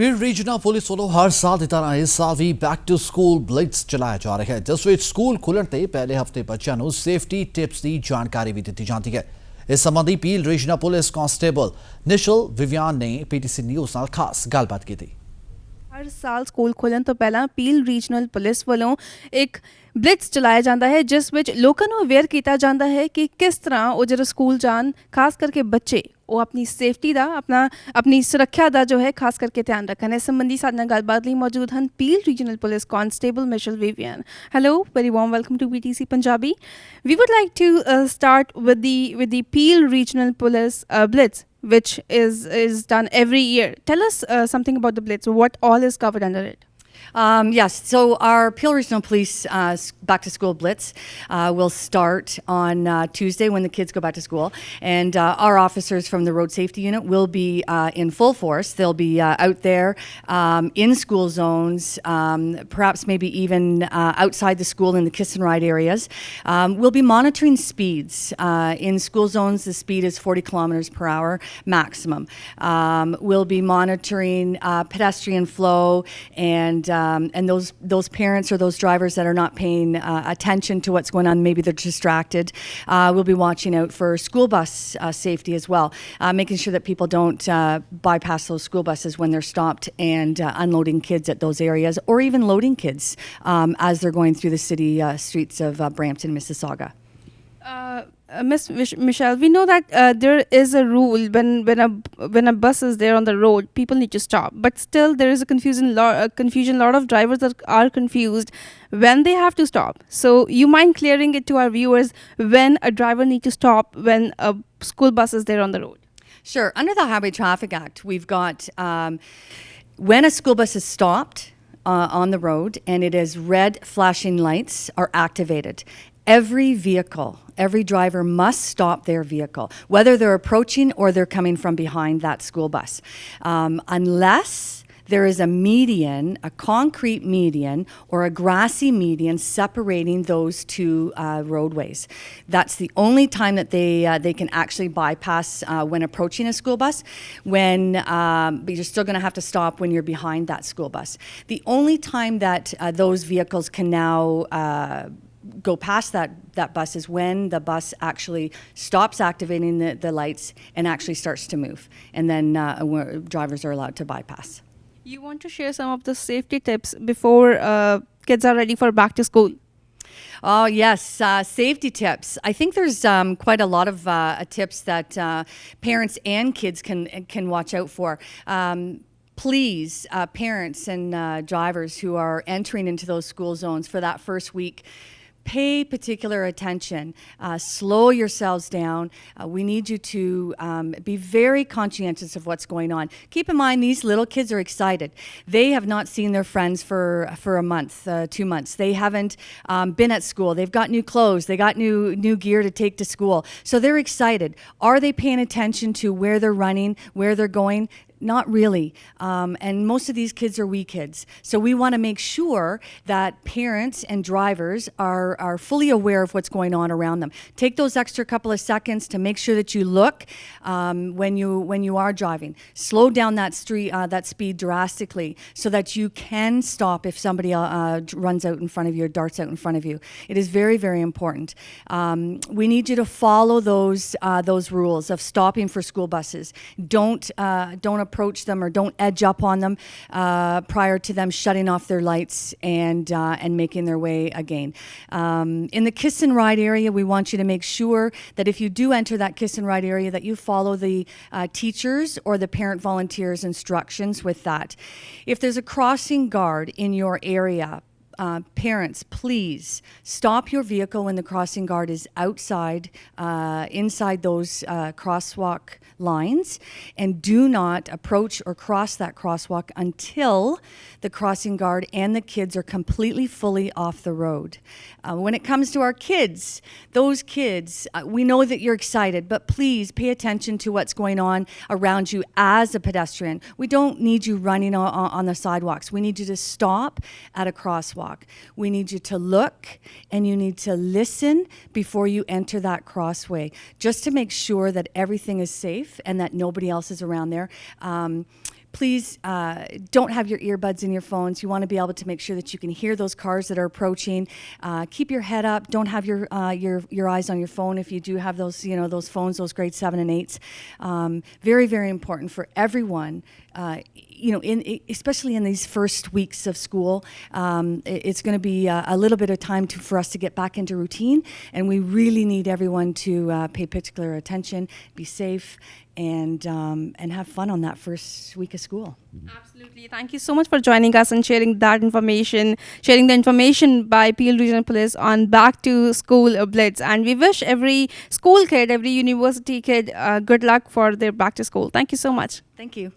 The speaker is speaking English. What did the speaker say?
पीर रीजना police वालों हर साल की तरह इस साल भी बैक टू स्कूल ब्लिट्स चलाया जा रहा है, जिस विच स्कूल खुलण ते पहले हफ्ते बच्चों को सेफ्टी टिप्स की जानकारी भी दी जाती है। इस संबंधी पीर रीजना पुलिस कांस्टेबल निशल विवियान ने PTC न्यूज़ नाल खास गलबात की थी। हर साल स्कूल खुलन तो पहला पील रीजनल पुलिस वालों एक ब्लिट्स चलाया जाता है, जिस विच लोगों को अवेयर किया जाता है कि किस तरह वो जो स्कूल जान, खास करके बच्चे वो अपनी सेफ्टी का अपनी सुरक्षा का जो है खास करके ध्यान रखन। इस संबंधी साथ नाल गलबात लई मौजूद हैं Peel regional police constable Michelle Vivian. Hello, very warm welcome to BTC Punjabi. We would like to start with the Peel Regional Police Blitz, which is done every year. Tell us something about the Blitz. What all is covered under it? Yes, so our Peel Regional Police Back to School Blitz will start on Tuesday when the kids go back to school, and our officers from the Road Safety Unit will be in full force. They'll be out there in school zones, perhaps maybe even outside the school in the kiss and ride areas. We'll be monitoring speeds. In school zones, the speed is 40 kilometers per hour maximum. We'll be monitoring pedestrian flow and those parents or those drivers that are not paying attention to what's going on, maybe they're distracted. We'll be watching out for school bus safety as well, making sure that people don't bypass those school buses when they're stopped and unloading kids at those areas, or even loading kids as they're going through the city streets of Brampton, Mississauga. Miss Michelle, we know that there is a rule when a bus is there on the road, people need to stop. But still, there is a confusion. A lot of drivers are confused when they have to stop. So, you mind clearing it to our viewers when a driver needs to stop when a school bus is there on the road? Sure. Under the Highway Traffic Act, we've got when a school bus is stopped on the road and it is red flashing lights are activated. Every vehicle, every driver must stop their vehicle, whether they're approaching or they're coming from behind that school bus, unless there is a median, a concrete median or a grassy median separating those two roadways. That's the only time that they can actually bypass when approaching a school bus. But you're still going to have to stop when you're behind that school bus. The only time that those vehicles can now go past that bus is when the bus actually stops activating the lights and actually starts to move, and then drivers are allowed to bypass. You want to share some of the safety tips before kids are ready for back to school? Oh, yes. Safety tips. I think there's quite a lot of tips that parents and kids can watch out for. Please, parents and drivers who are entering into those school zones for that first week, pay particular attention. Slow yourselves down. We need you to be very conscientious of what's going on. Keep in mind, these little kids are excited. They have not seen their friends for a month, 2 months. They haven't been at school. They've got new clothes. They got new gear to take to school. So they're excited. Are they paying attention to where they're running, where they're going? Not really. And most of these kids are wee kids. So we want to make sure that parents and drivers are fully aware of what's going on around them. Take those extra couple of seconds to make sure that you look when you are driving. Slow down that speed drastically so that you can stop if somebody runs out in front of you or darts out in front of you. It is very, very important. We need you to follow those rules of stopping for school buses. Don't approach them or don't edge up on them prior to them shutting off their lights and making their way again. In the kiss and ride area, we want you to make sure that if you do enter that kiss and ride area, that you follow the teachers or the parent volunteers' instructions with that. If there's a crossing guard in your area, parents, please stop your vehicle when the crossing guard is outside, inside those crosswalk lines, and do not approach or cross that crosswalk until the crossing guard and the kids are completely fully off the road. When it comes to our kids, those kids, we know that you're excited, but please pay attention to what's going on around you as a pedestrian. We don't need you running on the sidewalks. We need you to stop at a crosswalk. We need you to look and you need to listen before you enter that crossway, just to make sure that everything is safe and that nobody else is around there. please don't have your earbuds in your phones. You want to be able to make sure that you can hear those cars that are approaching. Keep your head up. Don't have your eyes on your phone if you do have those, those phones, those grade 7 and 8s. Very, very important for everyone. Especially in these first weeks of school, it's going to be a little bit of time for us to get back into routine, and we really need everyone to pay particular attention, be safe, and have fun on that first week of school. Absolutely. Thank you so much for joining us and sharing that information, sharing the information by Peel Regional Police on Back to School Blitz. And we wish every school kid, every university kid, good luck for their back to school. Thank you so much. Thank you.